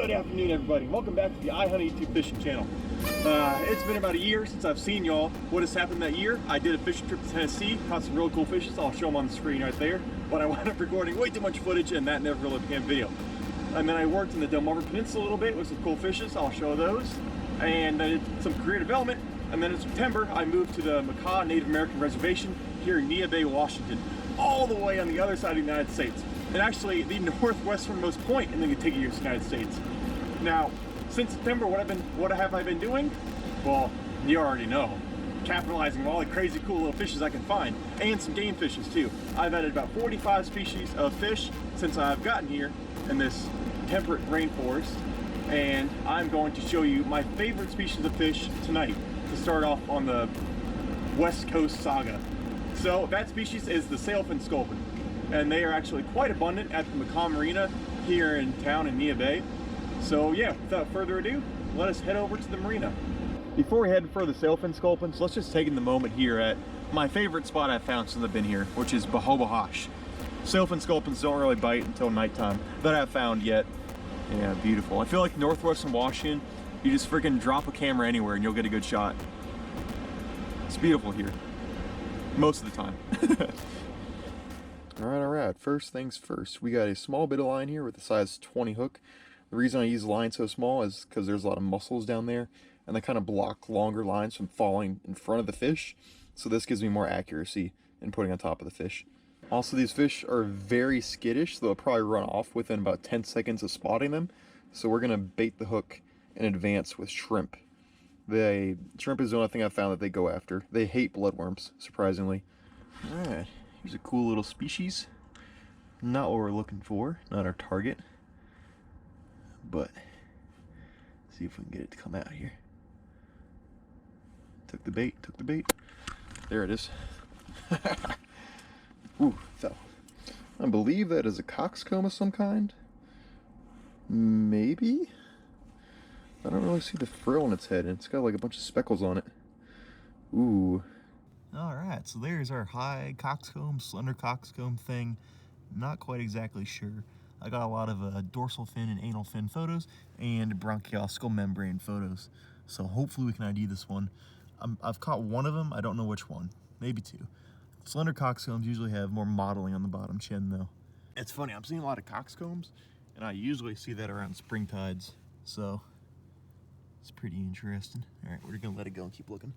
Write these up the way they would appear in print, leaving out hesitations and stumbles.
Good afternoon, everybody. Welcome back to the IHUNTA YouTube fishing channel. It's been about a year since I've seen y'all. What has happened that year? I did a fishing trip to Tennessee, caught some real cool fishes. I'll show them on the screen right there. But I wound up recording way too much footage and that never really became video. And then I worked in the Delmarva Peninsula a little bit with some cool fishes. I'll show those. And I did some career development. And then in September, I moved to the Makah Native American Reservation here in Nia Bay, Washington, all the way on the other side of the United States. And actually the northwesternmost point in the contiguous United States. Now, since September, what have I been doing? Well, you already know. Capitalizing on all the crazy cool little fishes I can find, and some game fishes too. I've added about 45 species of fish since I've gotten here in this temperate rainforest, and I'm going to show you my favorite species of fish tonight to start off on the West Coast saga. So that species is the sailfin sculpin, and they are actually quite abundant at the Makah Marina here in town in Nia Bay. So yeah, without further ado, let us head over to the marina. Before we head for the sailfin sculpins, let's just take in the moment here at my favorite spot I've found since I've been here, which is Bahobahash. Sailfin sculpins don't really bite until nighttime, that I've found yet. Yeah, beautiful. I feel like Northwestern Washington, you just freaking drop a camera anywhere and you'll get a good shot. It's beautiful here, most of the time. All right, first things first. We got a small bit of line here with a size 20 hook. The reason I use the line so small is because there's a lot of mussels down there, and they kind of block longer lines from falling in front of the fish. So this gives me more accuracy in putting on top of the fish. Also, these fish are very skittish, so they'll probably run off within about 10 seconds of spotting them. So we're gonna bait the hook in advance with shrimp. Shrimp is the only thing I've found that they go after. They hate bloodworms, surprisingly. All right, here's a cool little species. Not what we're looking for, not our target. But see if we can get it to come out here. Took the bait. There it is. Ooh, fell. I believe that is a coxcomb of some kind. Maybe? I don't really see the frill on its head, and it's got like a bunch of speckles on it. Ooh. Alright, so there's our high coxcomb, slender coxcomb thing. Not quite exactly sure. I got a lot of dorsal fin and anal fin photos and bronchial skull membrane photos. So hopefully we can ID this one. I've caught one of them, I don't know which one. Maybe two. Slender coxcombs usually have more modeling on the bottom chin though. It's funny, I'm seeing a lot of coxcombs, and I usually see that around spring tides. So it's pretty interesting. All right, we're gonna let it go and keep looking.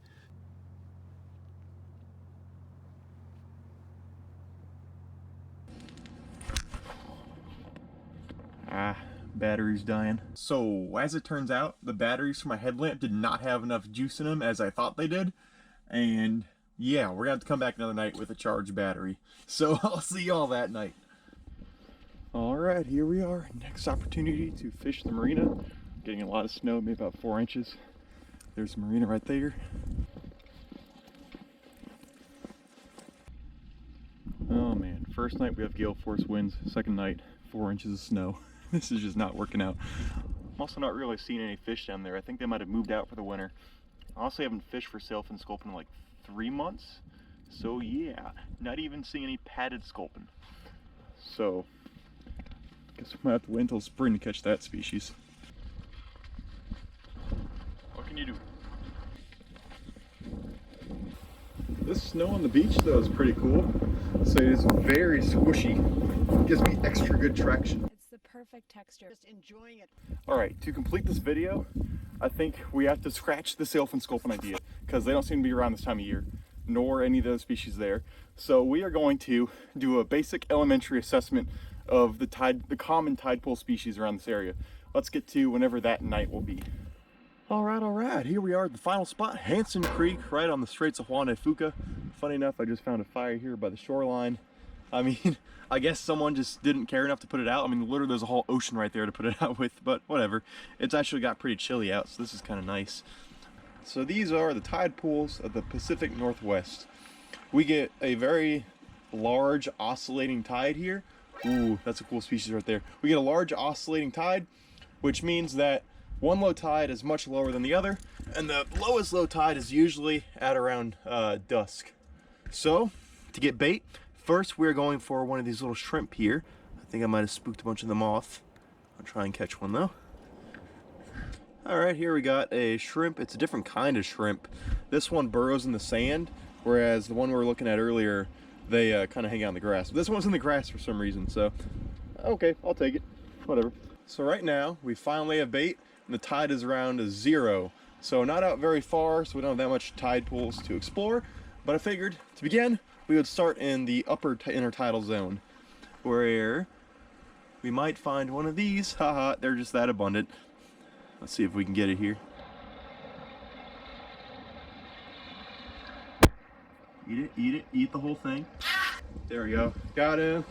Battery's dying. So as it turns out, the batteries for my headlamp did not have enough juice in them as I thought they did. And yeah, we're gonna have to come back another night with a charged battery. So I'll see y'all that night. All right, here we are. Next opportunity to fish the marina. Getting a lot of snow, maybe about 4 inches. There's the marina right there. Oh man, first night we have gale force winds. Second night, 4 inches of snow. This is just not working out. I'm also not really seeing any fish down there. I think they might have moved out for the winter. I also haven't fished for sailfin sculpin in like 3 months. So yeah, not even seeing any padded sculpin. So, guess we might have to wait until spring to catch that species. What can you do? This snow on the beach though is pretty cool. So it is very squishy. It gives me extra good traction. The perfect texture. Just enjoying it. Alright, to complete this video, I think we have to scratch the sailfin sculpin idea because they don't seem to be around this time of year, nor any of those species there. So we are going to do a basic elementary assessment of the common tide pool species around this area. Let's get to whenever that night will be. Alright, here we are at the final spot, Jasen Creek, right on the Straits of Juan de Fuca. Funny enough, I just found a fire here by the shoreline. I mean, I guess someone just didn't care enough to put it out. I mean, literally there's a whole ocean right there to put it out with, but whatever. It's actually got pretty chilly out, so this is kind of nice. So these are the tide pools of the Pacific Northwest. We get a very large oscillating tide here. Ooh, that's a cool species right there. We get a large oscillating tide, which means that one low tide is much lower than the other, and the lowest low tide is usually at around dusk. So, to get bait, first we're going for one of these little shrimp here. I think I might have spooked a bunch of them off. I'll try and catch one though. All right, here we got a shrimp. It's a different kind of shrimp. This one burrows in the sand, whereas the one we were looking at earlier, they kind of hang out in the grass. But this one's in the grass for some reason, so okay, I'll take it. Whatever. So right now, we finally have bait, and the tide is around 0. So not out very far, so we don't have that much tide pools to explore. But I figured, to begin, we would start in the upper intertidal zone, where we might find one of these. Haha, they're just that abundant. Let's see if we can get it here. Eat the whole thing. There we go. Got him.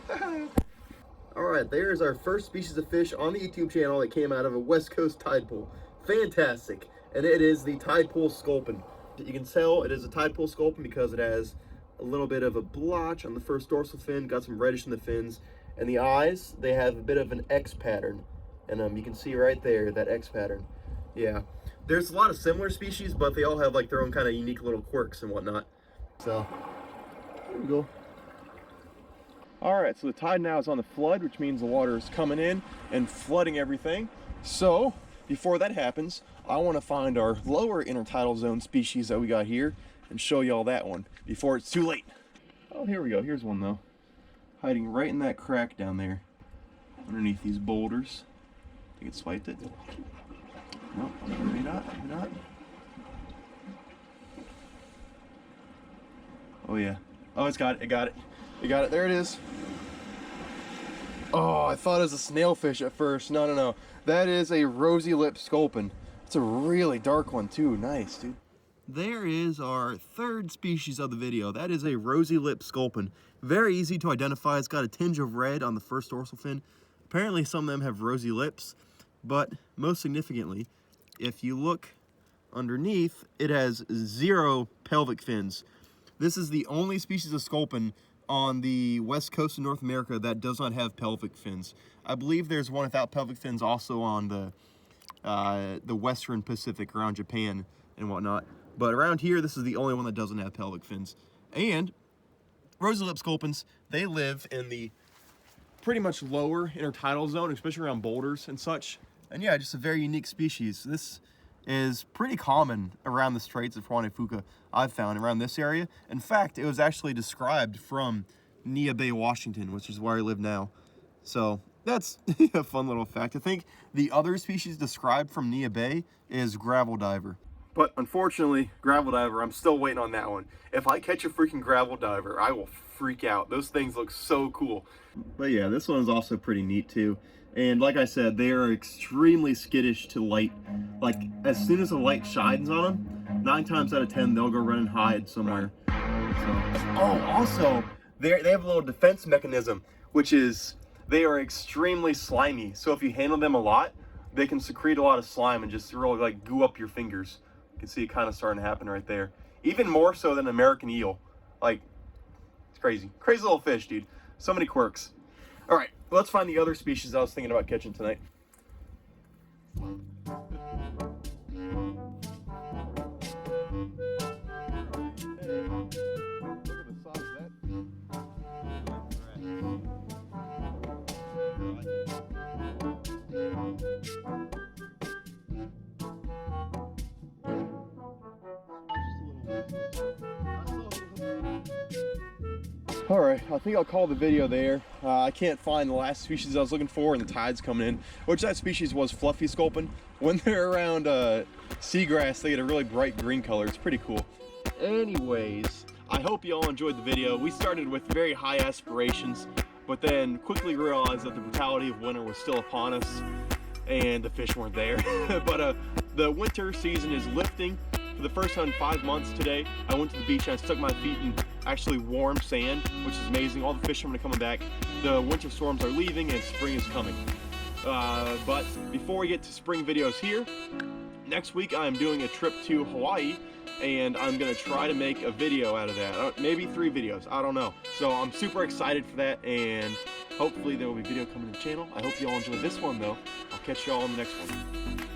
Alright, there's our first species of fish on the YouTube channel that came out of a West Coast tide pool. Fantastic. And it is the tide pool sculpin. You can tell it is a tide pool sculpin because it has a little bit of a blotch on the first dorsal fin, got some reddish in the fins, and the eyes, they have a bit of an X pattern. And you can see right there, that X pattern. Yeah. There's a lot of similar species, but they all have like their own kind of unique little quirks and whatnot. So, there we go. Alright, so the tide now is on the flood, which means the water is coming in and flooding everything. So, before that happens, I want to find our lower intertidal zone species that we got here and show y'all that one before it's too late. Oh, here we go. Here's one though. Hiding right in that crack down there. Underneath these boulders. I think it swiped it. Nope, maybe not, maybe not. Oh yeah. Oh, it's got it, it got it. You got it, there it is. Oh, I thought it was a snailfish at first. No, no, no. That is a rosy lip sculpin. It's a really dark one too. Nice, dude. There is our third species of the video. That is a rosy lip sculpin. Very easy to identify. It's got a tinge of red on the first dorsal fin. Apparently some of them have rosy lips, but most significantly, if you look underneath, it has 0 pelvic fins. This is the only species of sculpin on the west coast of North America that does not have pelvic fins. I believe there's one without pelvic fins also on the western Pacific around Japan and whatnot. But around here, this is the only one that doesn't have pelvic fins. And rosy lip sculpins, they live in the pretty much lower intertidal zone, especially around boulders and such. And yeah, just a very unique species. This is pretty common around the Straits of Juan y Fuca, I've found, around this area. In fact, it was actually described from Nia Bay, Washington, which is where I live now. So that's a fun little fact. I think the other species described from Nia Bay is gravel diver. But unfortunately, gravel diver, I'm still waiting on that one. If I catch a freaking gravel diver, I will freak out. Those things look so cool. But yeah, this one is also pretty neat too. And like I said, they are extremely skittish to light. Like, as soon as the light shines on them, 9 times out of 10, they'll go run and hide somewhere. So, oh, also, they have a little defense mechanism, which is they are extremely slimy. So if you handle them a lot, they can secrete a lot of slime and just really like goo up your fingers. You can see it kind of starting to happen right there. Even more so than American eel. Like, it's crazy. Crazy little fish, dude. So many quirks. All right, let's find the other species I was thinking about catching tonight. All right, I think I'll call the video there. I can't find the last species I was looking for, and the tide's coming in, which that species was fluffy sculpin. When they're around seagrass, they get a really bright green color. It's pretty cool. Anyways, I hope you all enjoyed the video. We started with very high aspirations, but then quickly realized that the brutality of winter was still upon us, and the fish weren't there. But the winter season is lifting. For the first time in 5 months today, I went to the beach and I stuck my feet in actually warm sand, which is amazing. All the fishermen are coming back. The winter storms are leaving and spring is coming. But before we get to spring videos here, next week I'm doing a trip to Hawaii, and I'm gonna try to make a video out of that. Maybe 3 videos, I don't know. So I'm super excited for that, and hopefully there will be video coming to the channel. I hope you all enjoyed this one though. I'll catch you all in the next one.